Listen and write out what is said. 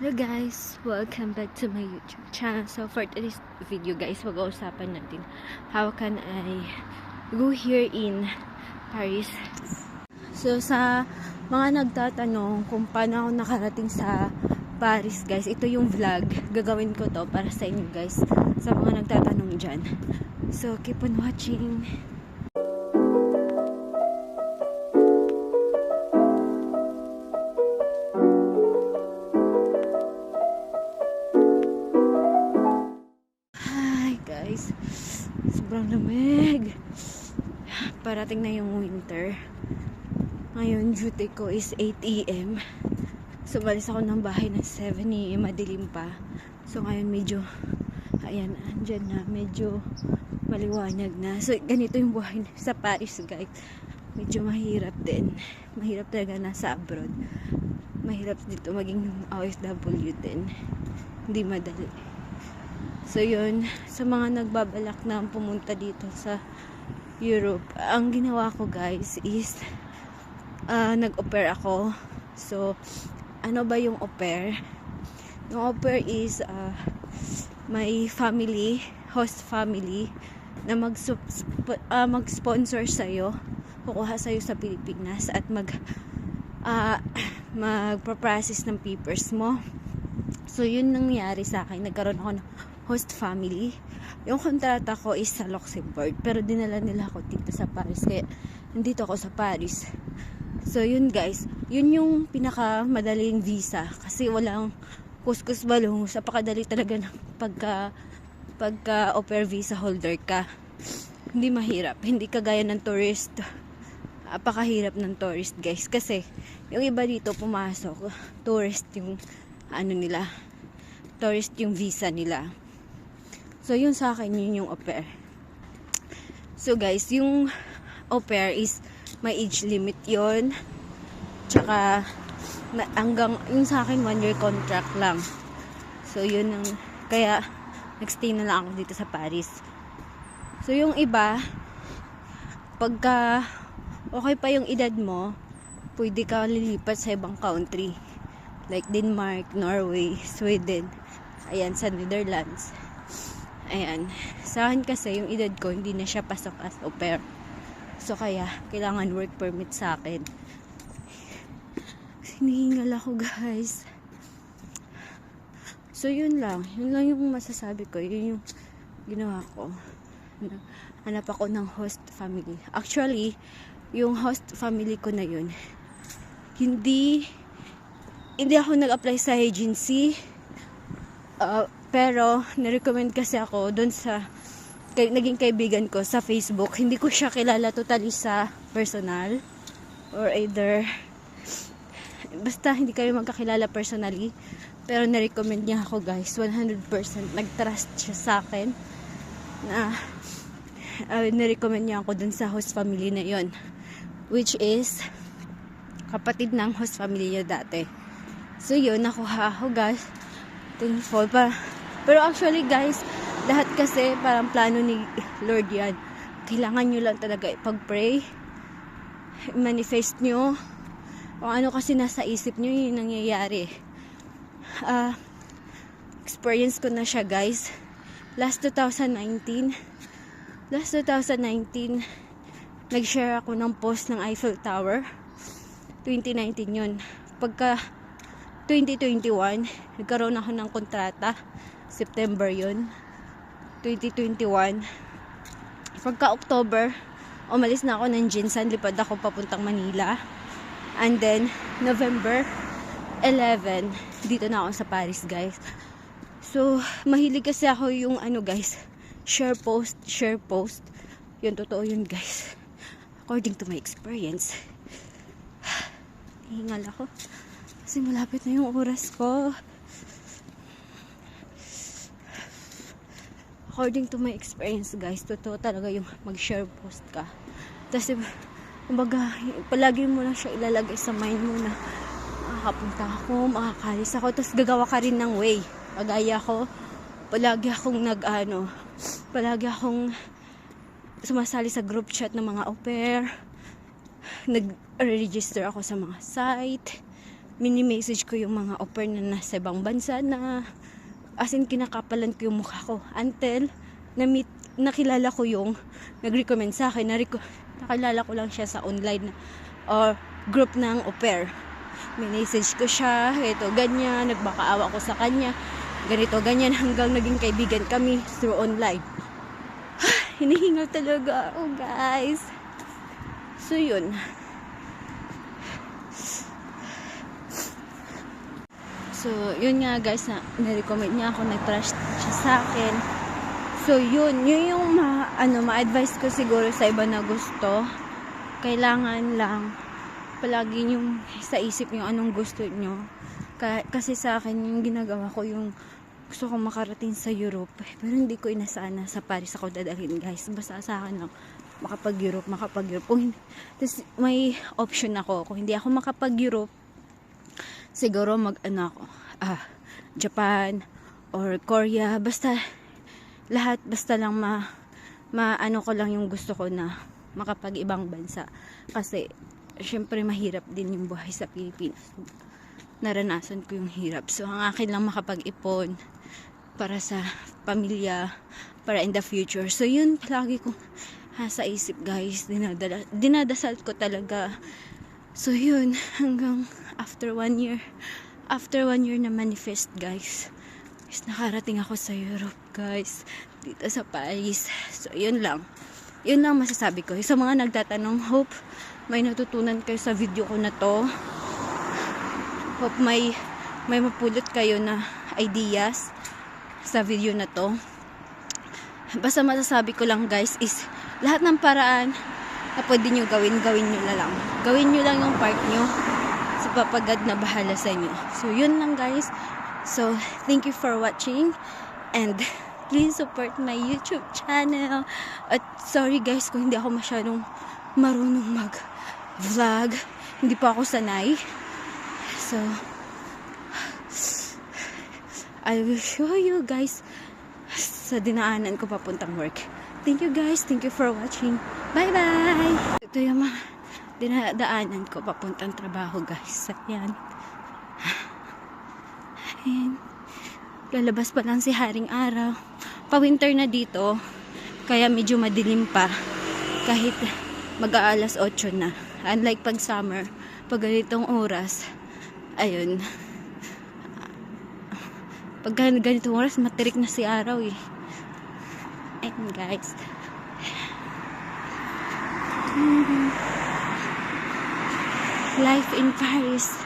Hello guys! Welcome back to my YouTube channel. So for today's video guys, pag-uusapan natin how can I go here in Paris. So sa mga nagtatanong kung paano ako nakarating sa Paris guys, ito yung vlog. Gagawin ko to para sa inyo guys, sa mga nagtatanong dyan. So keep on watching. Guys, sobrang lamig. Parating na yung winter. Ngayon duty ko is 8 AM. So balis ako ng bahay ng 7 AM, madilim pa. So ngayon medyo ayan, andyan na, medyo maliwanag na. So ganito yung buhay sa Paris guys. Medyo mahirap din. Mahirap talaga nasa abroad. Mahirap dito maging OFW din. Hindi madali. So yun, sa mga nagbabalak na pumunta dito sa Europe, ang ginawa ko guys is nag-au-pair ako. So ano ba yung au-pair? Yung au-pair is may family, host family na mag-sponsor sa'yo, kukuha sa'yo sa Pilipinas at magpa-process ng papers mo. So yun nangyari sa akin, nagkaroon ako ng host family. Yung kontrata ko is sa Luxembourg, pero dinala nila ako dito sa Paris, kaya nandito ako sa Paris. So yun guys, yun yung pinakamadaling visa kasi walang kuskus balong, sa pakadali talaga ng pagka au pair visa holder ka. Hindi mahirap, hindi kagaya ng tourist. Apakahirap ng tourist guys, kasi yung iba dito pumasok tourist yung nila, tourist yung visa nila. So yun sa akin, yun yung au pair. So guys, yung au pair is may age limit yon. Tsaka hanggang yung sa akin 1 year contract lang. So yun ang kaya nagstay na lang ako dito sa Paris. So yung iba, pagka okay pa yung edad mo, pwede ka lilipat sa ibang country like Denmark, Norway, Sweden, ayan, sa Netherlands. Ayan, sa akin kasi yung edad ko hindi na siya pasok as au pair. So kaya kailangan work permit sa akin. Hinihingal ako guys. So yun lang yung masasabi ko, yun yung ginawa ko. Hanap ako ng host family. Actually, yung host family ko na yun, hindi ako nag-apply sa agency. Pero na-recommend kasi ako doon sa naging kaibigan ko sa Facebook. Hindi ko siya kilala totally sa personal, or either basta hindi kayo magkakilala personally, pero na-recommend niya ako guys. 100% nag-trust siya sa akin na na-recommend niya ako dun sa host family na yon, which is kapatid ng host family niya dati. So yun, nakuha ako guys. Thankful pa. Pero actually guys, lahat kasi parang plano ni Lord yan. Kailangan nyo lang talaga ipag-pray, manifest nyo kung ano kasi nasa isip nyo, yun nangyayari. Experience ko na siya guys. Last 2019 nag-share ako ng post ng Eiffel Tower. 2019 yun. Pagka 2021 nagkaroon ako ng kontrata, September yun, 2021. Pagka October, umalis na ako ng Jinsan, lipad ako papuntang Manila. And then November 11, dito na ako sa Paris guys. So mahilig kasi ako yung guys, share post. Yun, totoo yun guys, according to my experience. Hingal ako kasi malapit na yung oras ko. According to my experience guys, totoo talaga yung mag-share post ka. Tapos kumbaga, palagi mo lang siya ilalagay sa mind mo na makakapunta ako, makakalis ako, tapos gagawa ka rin ng way. Pagaya ko, palagi akong sumasali sa group chat ng mga au pair, nag-register ako sa mga site, mini-message ko yung mga au pair na nasa ibang bansa na as in kinakapalan ko yung mukha ko until nakilala ko yung nag-recommend sa akin. Nakilala ko lang siya sa online or group ng au pair. Message ko siya, ito ganyan, nagbakaawa ko sa kanya, ganito ganyan, hanggang naging kaibigan kami through online. Hinihingal talaga ako, guys. So yun, nga guys, na nirecommend niya ako, nag-trust siya sa akin. So yun yung ma-advise ko siguro sa iba na gusto. Kailangan lang palagi yung sa isip yung anong gusto nyo. Kasi sa akin yung ginagawa ko, yung gusto kong makarating sa Europe, pero hindi ko inasana sa Paris ako dadalhin, guys. Basta sa akin lang makapag-Europe. Kung tapos may option ako, kung hindi ako makapag-Europe, siguro Japan or Korea, basta lahat, basta lang ko lang yung gusto ko na makapag-ibang bansa. Kasi syempre mahirap din yung buhay sa Pilipinas. Naranasan ko yung hirap. So ang akin lang makapag-ipon para sa pamilya, para in the future. So yun palagi ko sa isip, guys. Dinadasal ko talaga. So yun, hanggang after 1 year na manifest, guys, nakarating ako sa Europe, guys, dito sa Paris. So yun lang masasabi ko. Sa mga nagtatanong, hope may natutunan kayo sa video ko na to. Hope may mapulot kayo na ideas sa video na to. Basta masasabi ko lang, guys, is lahat ng paraan na pwede nyo gawin nyo na lang. Gawin nyo lang yung part nyo. So papagad na bahala sa inyo. So yun lang, guys. So thank you for watching, and please support my YouTube channel. At sorry, guys, kung hindi ako masyadong marunong mag-vlog. Hindi pa ako sanay. So I will show you, guys, sa dinaanan ko papuntang work. Thank you, guys. Thank you for watching. Bye-bye! Ito yung mga dinadaanan ko papuntang trabaho, guys. Ayan. Ayan. Lalabas pa lang si Haring Araw. Pa-winter na dito, kaya medyo madilim pa. Kahit mag-aalas 8 na. Unlike pag summer, pag ganitong oras, ayun. Pag ganitong oras, matirik na si araw eh. Ayun, guys. Life in Paris.